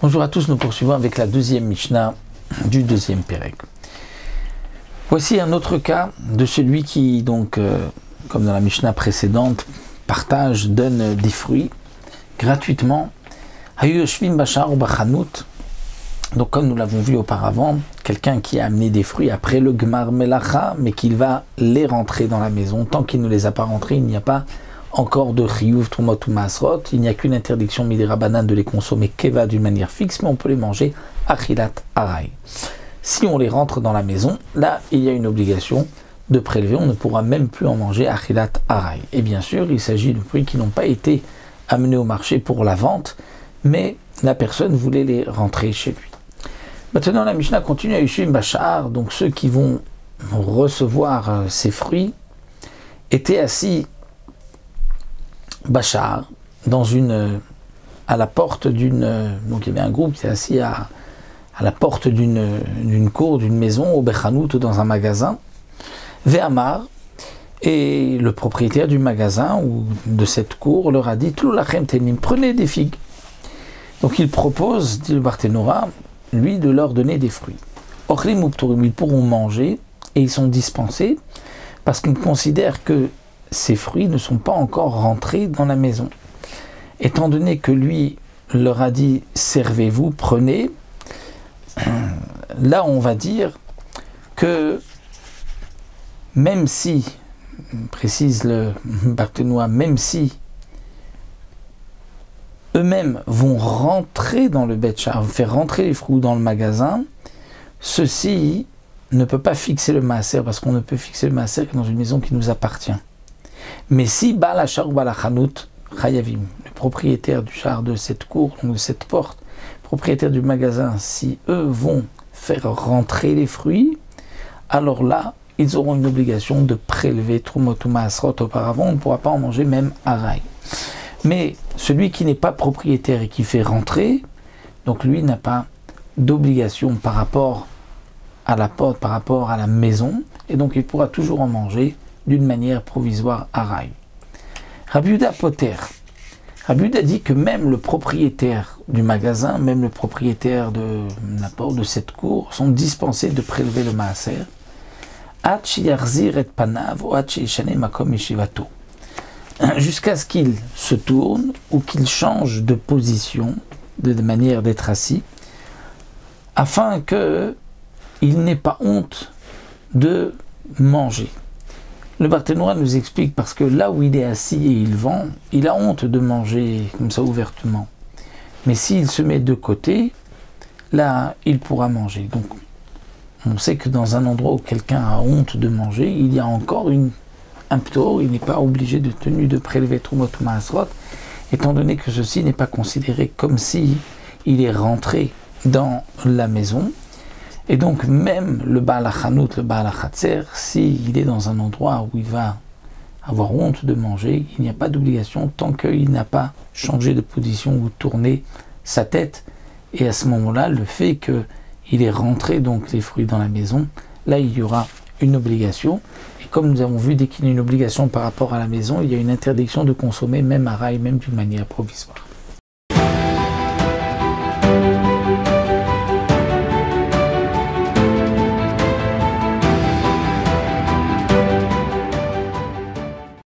Bonjour à tous, nous poursuivons avec la deuxième Mishnah du deuxième Pérec. Voici un autre cas de celui qui, donc, comme dans la Mishnah précédente, partage, donne des fruits gratuitement. Donc, comme nous l'avons vu auparavant, quelqu'un qui a amené des fruits après le Gmar Melacha, mais qu'il va les rentrer dans la maison. Tant qu'il ne les a pas rentrés, il n'y a pas encore de Chiyuv, Trumot ou Maasrot. Il n'y a qu'une interdiction Midera Banan de les consommer Keva d'une manière fixe, mais on peut les manger Achilat Aray. Si on les rentre dans la maison, là, il y a une obligation de prélever. On ne pourra même plus en manger Achilat Aray. Et bien sûr, il s'agit de fruits qui n'ont pas été amenés au marché pour la vente, mais la personne voulait les rentrer chez lui. Maintenant, la Mishnah continue à Yushim Bachar, donc ceux qui vont recevoir ces fruits étaient assis Bachar, à la porte d'une... Donc il y avait un groupe qui était assis à la porte d'une cour, d'une maison, au Bechanout ou dans un magasin, Ve'amar, et le propriétaire du magasin ou de cette cour leur a dit, prenez des figues. Donc il propose, dit le Barthénora, lui, de leur donner des fruits. Ochlim upturim, ils pourront manger, et ils sont dispensés, parce qu'on considère que ces fruits ne sont pas encore rentrés dans la maison. Étant donné que lui leur a dit « servez-vous, prenez », là on va dire que même si, précise le Barthénois, même si eux-mêmes vont rentrer dans le Betchar, faire rentrer les fruits dans le magasin, ceci ne peut pas fixer le maaser, parce qu'on ne peut fixer le maaser que dans une maison qui nous appartient. Mais si Baal Hachar ou Baal Hachanout Chayavim, le propriétaire du char de cette cour, donc de cette porte, propriétaire du magasin, si eux vont faire rentrer les fruits, alors là, ils auront une obligation de prélever Trumot ou Maasrot. Auparavant, on ne pourra pas en manger même Aray. Mais celui qui n'est pas propriétaire et qui fait rentrer, donc lui n'a pas d'obligation par rapport à la porte, par rapport à la maison, et donc il pourra toujours en manger d'une manière provisoire Aray. Rabbi Yehuda Poter. Rabbi Yehuda dit que même le propriétaire du magasin, même le propriétaire de la porte de cette cour, sont dispensés de prélever le maaser. Jusqu'à ce qu'il se tourne ou qu'il change de position, de manière d'être assis, afin qu'il n'ait pas honte de manger. Le Barthénois nous explique parce que là où il est assis et il vend, il a honte de manger comme ça ouvertement. Mais s'il se met de côté, là, il pourra manger. Donc, on sait que dans un endroit où quelqu'un a honte de manger, il y a encore un ptor, il n'est pas obligé de tenue de prélever Trumot ou Maasrot, étant donné que ceci n'est pas considéré comme si il est rentré dans la maison. Et donc même le Baal Hachanout, le Baal Hachatzer, s'il est dans un endroit où il va avoir honte de manger, il n'y a pas d'obligation tant qu'il n'a pas changé de position ou tourné sa tête. Et à ce moment-là, le fait qu'il ait rentré donc les fruits dans la maison, là il y aura une obligation. Et comme nous avons vu, dès qu'il y a une obligation par rapport à la maison, il y a une interdiction de consommer même Aray, même d'une manière provisoire.